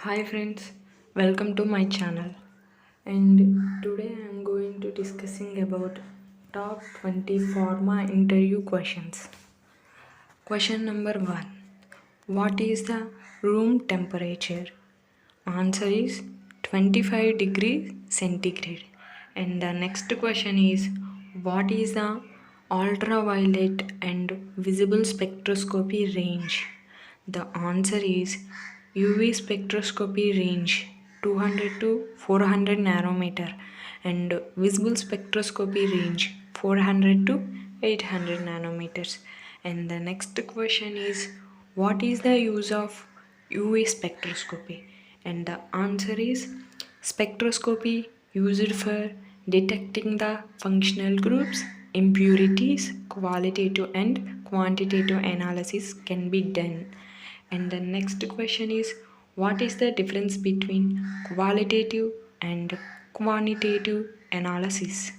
Hi friends, welcome to my channel. And today I am going to discussing about top 20 pharma interview questions. Question number 1. What is the room temperature? Answer is 25 degrees centigrade. And the next question is, what is the ultraviolet and visible spectroscopy range? The answer is UV spectroscopy range 200 to 400 nanometer and visible spectroscopy range 400 to 800 nanometers. And the next question is, what is the use of UV spectroscopy? And the answer is spectroscopy used for detecting the functional groups, impurities, qualitative and quantitative analysis can be done. And the next question is, what is the difference between qualitative and quantitative analysis?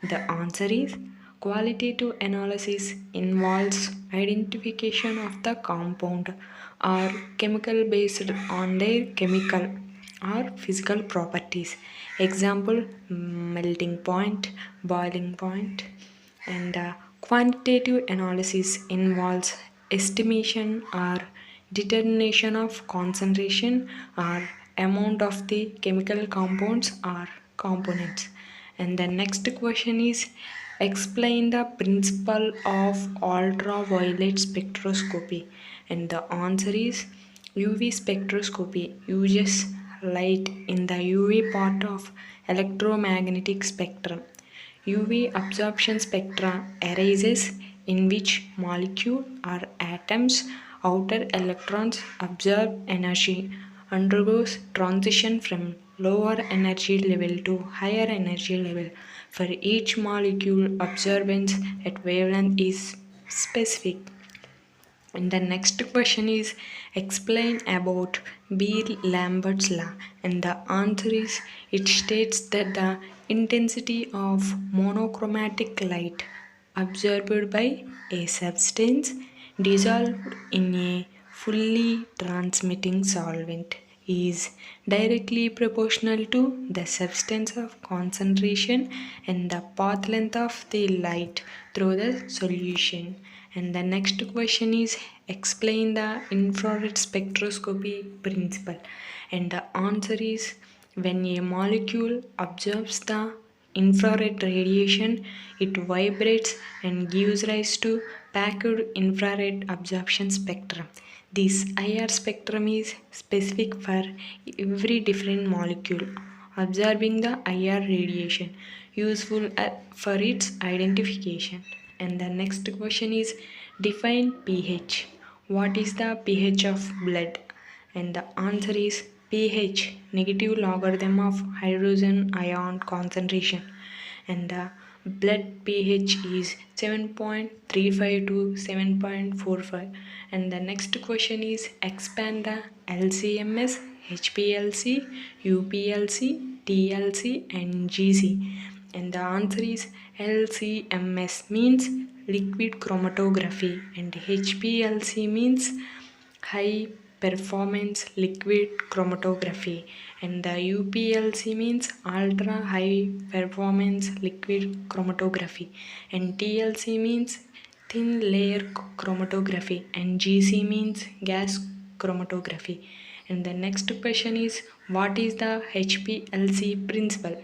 The answer is qualitative analysis involves identification of the compound or chemical based on their chemical or physical properties. Example, melting point, boiling point. And quantitative analysis involves estimation or determination of concentration or amount of the chemical compounds or components. And the next question is, explain the principle of ultraviolet spectroscopy. And the answer is UV spectroscopy uses light in the UV part of electromagnetic spectrum. UV absorption spectra arises in which molecule or atoms outer electrons absorb energy undergoes transition from lower energy level to higher energy level. For each molecule, absorbance at wavelength is specific. And the next question is, explain about Beer-Lambert's law. And the answer is, it states that the intensity of monochromatic light absorbed by a substance dissolved in a fully transmitting solvent is directly proportional to the substance of concentration and the path length of the light through the solution. And the next question is, explain the infrared spectroscopy principle. And the answer is, when a molecule absorbs the infrared radiation, it vibrates and gives rise to packed infrared absorption spectrum. This IR spectrum is specific for every different molecule absorbing the IR radiation, useful for its identification. And the next question is, define pH. What is the pH of blood? And the answer is pH, negative logarithm of hydrogen ion concentration. And the blood pH is 7.35 to 7.45. And the next question is, expand the LCMS, HPLC, UPLC, TLC and GC. And the answer is LCMS means liquid chromatography and HPLC means high performance liquid chromatography, and the UPLC means ultra high performance liquid chromatography, and TLC means thin layer chromatography, and GC means gas chromatography. And the next question is, what is the HPLC principle?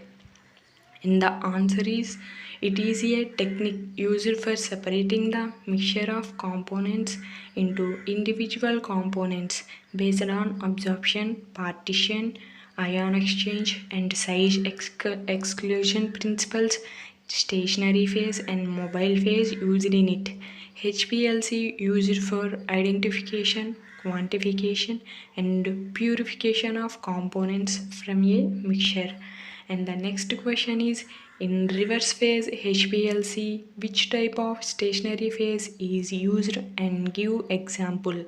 And the answer is, it is a technique used for separating the mixture of components into individual components based on absorption, partition, ion exchange, and size exclusion principles, stationary phase and mobile phase used in it. HPLC used for identification, quantification, and purification of components from a mixture. And the next question is, in reverse phase HPLC, which type of stationary phase is used and give example?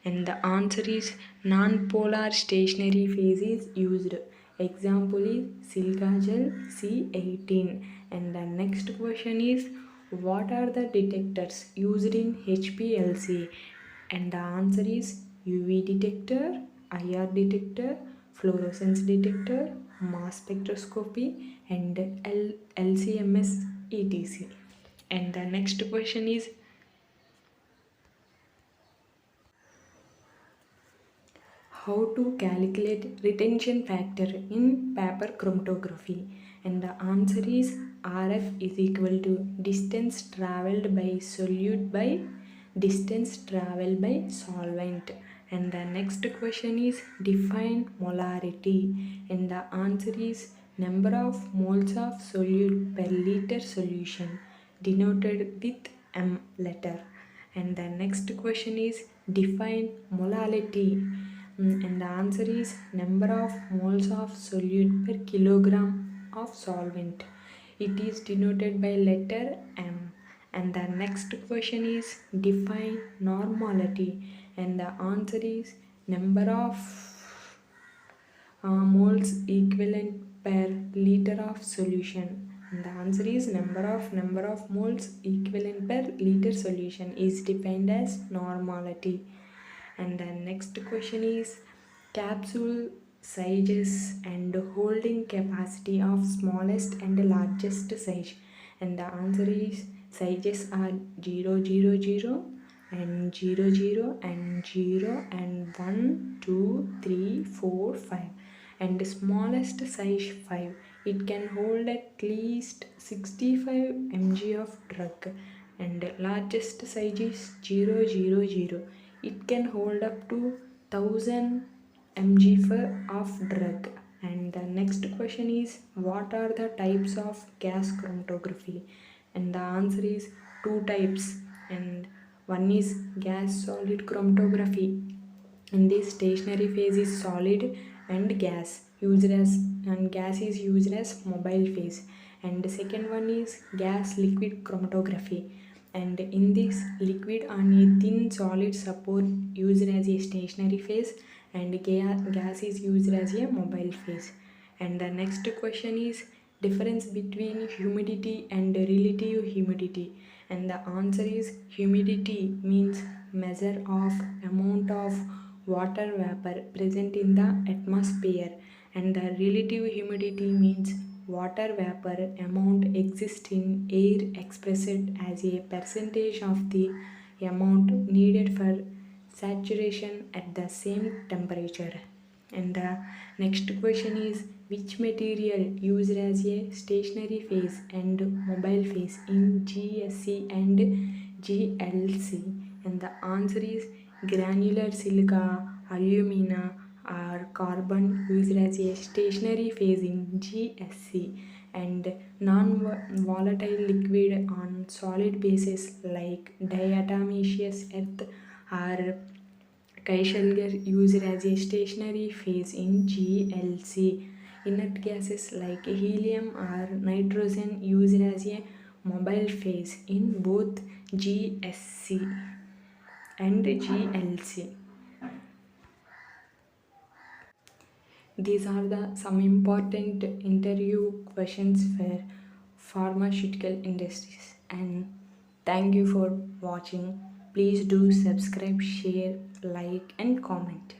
And the answer is non-polar stationary phase is used. Example is silica gel C18. And the next question is, what are the detectors used in HPLC? And the answer is UV detector, IR detector, fluorescence detector, mass spectroscopy, and LCMS etc. And the next question is, how to calculate retention factor in paper chromatography, and the answer is RF is equal to distance traveled by solute by distance traveled by solvent. And the next question is, define molarity, and the answer is number of moles of solute per liter solution denoted with M letter. And the next question is, define molality. And the answer is number of moles of solute per kilogram of solvent. It is denoted by letter M. And the next question is, define normality, and the answer is number of moles equivalent per liter of solution. And the answer is number of moles equivalent per liter solution is defined as normality. And the next question is, capsule sizes and holding capacity of smallest and largest size. And the answer is sizes are 000 and 00 and 0 and 1 2 3 4 5, and the smallest size 5. It can hold at least 65 mg of drug, and the largest size is 000. It can hold up to 1000 mg of drug. And the next question is, what are the types of gas chromatography? And the answer is two types. And one is gas solid chromatography. In this, stationary phase is solid and gas used as, and gas is used as mobile phase. And the second one is gas liquid chromatography, and in this, liquid on a thin solid support used as a stationary phase, and gas is used as a mobile phase. And the next question is, difference between humidity and relative humidity. And the answer is, humidity means measure of amount of water vapor present in the atmosphere, and the relative humidity means water vapor amount exists in air expressed as a percentage of the amount needed for saturation at the same temperature. And the next question is, which material used as a stationary phase and mobile phase in GSC and GLC? And the answer is granular silica, alumina, or carbon used as a stationary phase in GSC, and non-volatile liquid on solid bases like diatomaceous earth or Kaishalgar used as a stationary phase in GLC. Inert gases like helium or nitrogen used as a mobile phase in both GSC and GLC. These are the some important interview questions for pharmaceutical industries. And thank you for watching. Please do subscribe, share, like, and comment.